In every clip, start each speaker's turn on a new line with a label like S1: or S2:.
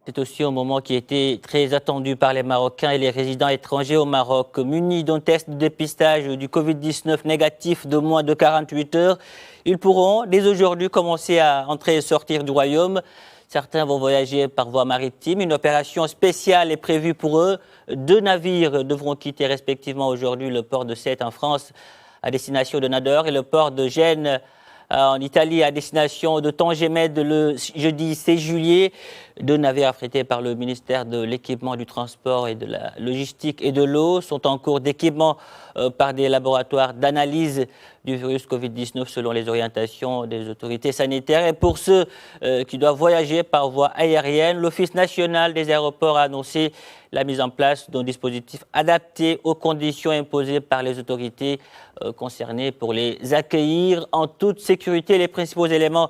S1: C'est aussi un moment qui était très attendu par les Marocains et les résidents étrangers au Maroc. Munis d'un test de dépistage du Covid-19 négatif de moins de 48 heures, ils pourront dès aujourd'hui commencer à entrer et sortir du royaume. Certains vont voyager par voie maritime. Une opération spéciale est prévue pour eux. 2 navires devront quitter respectivement aujourd'hui le port de Sète en France à destination de Nador et le port de Gênes en Italie à destination de Tanger-Med le jeudi 16 juillet. 2 navires affrétés par le ministère de l'Équipement, du Transport et de la Logistique et de l'Eau sont en cours d'équipement par des laboratoires d'analyse du virus Covid-19 selon les orientations des autorités sanitaires. Et pour ceux qui doivent voyager par voie aérienne, l'Office national des aéroports a annoncé la mise en place d'un dispositif adapté aux conditions imposées par les autorités concernées pour les accueillir en toute sécurité. Les principaux éléments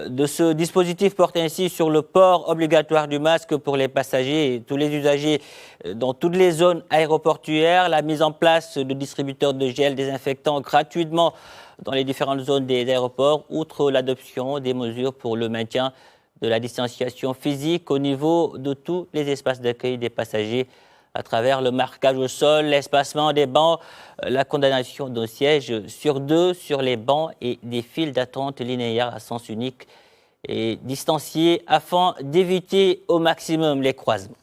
S1: de ce dispositif portent ainsi sur le port obligatoire du masque pour les passagers et tous les usagers dans toutes les zones aéroportuaires, la mise en place de distributeurs de gel désinfectant gratuitement dans les différentes zones des aéroports, outre l'adoption des mesures pour le maintien de la distanciation physique au niveau de tous les espaces d'accueil des passagers à travers le marquage au sol, l'espacement des bancs, la condamnation d'un siège sur 2 sur les bancs et des files d'attente linéaires à sens unique et distanciés afin d'éviter au maximum les croisements.